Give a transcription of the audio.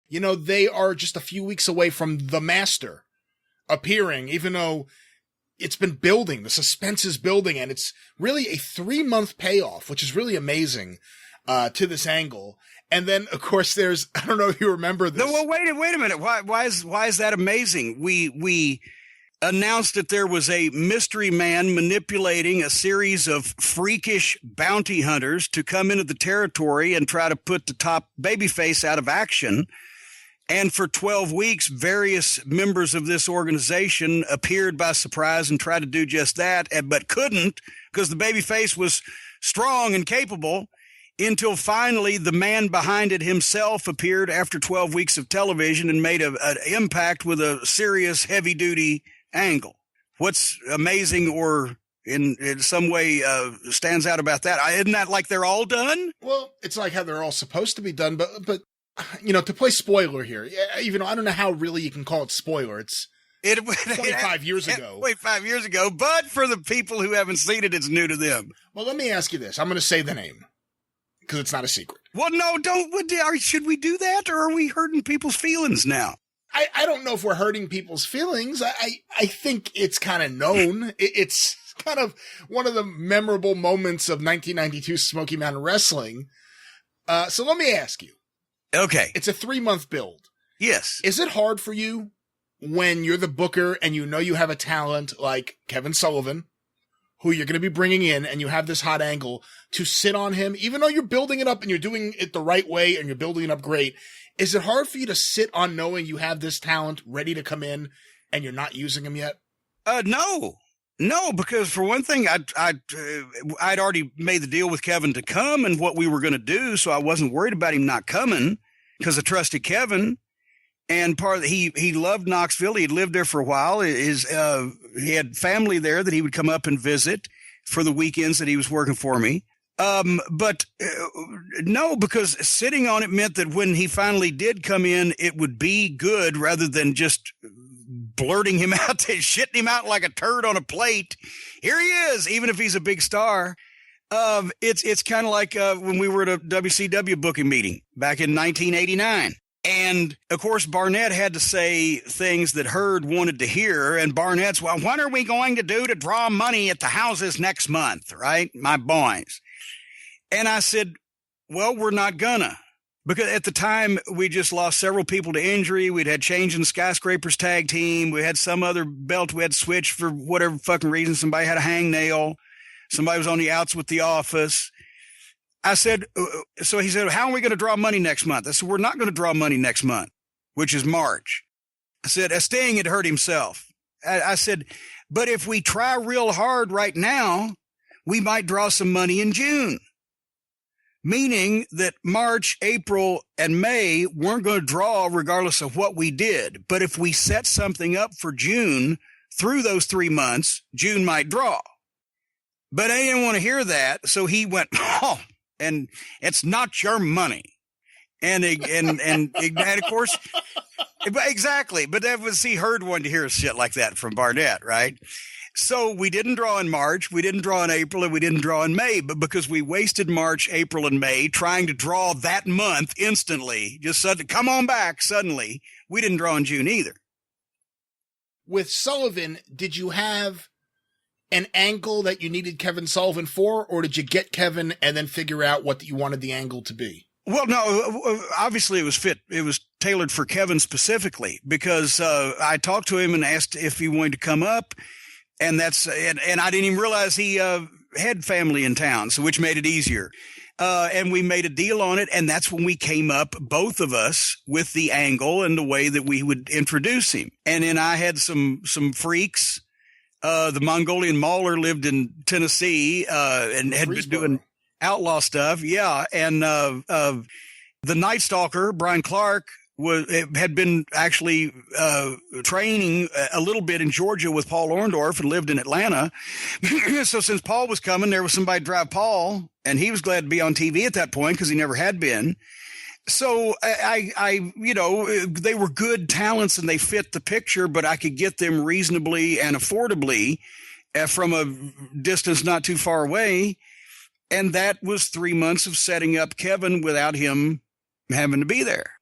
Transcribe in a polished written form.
You know, they are just a few weeks away from the Master appearing, even though it's been building. The suspense is building, and it's really a 3-month payoff, which is really amazing to this angle. And then, of course, there's, I don't know if you remember this. No, well, wait a minute. Why is that amazing? We announced that there was a mystery man manipulating a series of freakish bounty hunters to come into the territory and try to put the top babyface out of action. And for 12 weeks, various members of this organization appeared by surprise and tried to do just that, but couldn't because the babyface was strong and capable, until finally the man behind it himself appeared after 12 weeks of television and made an impact with a serious heavy-duty angle. What's amazing or in some way stands out about that? Isn't that like they're all done? Well, it's like how they're all supposed to be done, but you know, to play spoiler here, even though I don't know how really you can call it spoiler. It's 25 years ago. 25 years ago, but for the people who haven't seen it, it's new to them. Well, let me ask you this. I'm going to say the name because it's not a secret. Well, no, should we do that, or are we hurting people's feelings now? I don't know if we're hurting people's feelings. I think it's kind of known. It's kind of one of the memorable moments of 1992 Smoky Mountain Wrestling. So let me ask you. Okay. It's a 3-month build. Yes. Is it hard for you when you're the booker and you know you have a talent like Kevin Sullivan, who you're going to be bringing in, and you have this hot angle, to sit on him, even though you're building it up and you're doing it the right way and you're building it up great? Is it hard for you to sit on knowing you have this talent ready to come in and you're not using him yet? No, because for one thing, I'd already made the deal with Kevin to come and what we were going to do, so I wasn't worried about him not coming because I trusted Kevin. And he loved Knoxville. He had lived there for a while. He had family there that he would come up and visit for the weekends that he was working for me. But no, because sitting on it meant that when he finally did come in, it would be good rather than just blurting him out, shitting him out like a turd on a plate. Here he is, even if he's a big star. It's kind of like when we were at a WCW booking meeting back in 1989. And, of course, Barnett had to say things that Hurd wanted to hear. And Barnett's, well, what are we going to do to draw money at the houses next month, right, my boys? And I said, well, we're not gonna. Because at the time, we just lost several people to injury. We'd had change in Skyscrapers tag team. We had some other belt we had switched for whatever fucking reason. Somebody had a hangnail. Somebody was on the outs with the office. I said, so he said, how are we going to draw money next month? I said, we're not going to draw money next month, which is March. I said, Sting had hurt himself. I said, but if we try real hard right now, we might draw some money in June. Meaning that March, April, and May weren't going to draw regardless of what we did. But if we set something up for June through those 3 months, June might draw. But I didn't want to hear that. So he went, oh, and it's not your money. And of course, exactly. But that was, he heard one to hear shit like that from Barnett, right? So we didn't draw in March, we didn't draw in April, and we didn't draw in May. But because we wasted March, April, and May trying to draw that month instantly, just suddenly, come on back suddenly, we didn't draw in June either. With Sullivan, did you have an angle that you needed Kevin Sullivan for, or did you get Kevin and then figure out what you wanted the angle to be? Well, no, obviously it was fit. It was tailored for Kevin specifically because I talked to him and asked if he wanted to come up, and I didn't even realize he had family in town, so which made it easier. And we made a deal on it, and that's when we came up, both of us, with the angle and the way that we would introduce him. And then I had some freaks. The Mongolian Mauler lived in Tennessee and had been doing outlaw stuff. Yeah. And the Night Stalker, Brian Clark, had been actually training a little bit in Georgia with Paul Orndorff and lived in Atlanta. So since Paul was coming, there was somebody to drive Paul, and he was glad to be on TV at that point because he never had been. So I they were good talents and they fit the picture, but I could get them reasonably and affordably from a distance not too far away. And that was 3 months of setting up Kevin without him having to be there.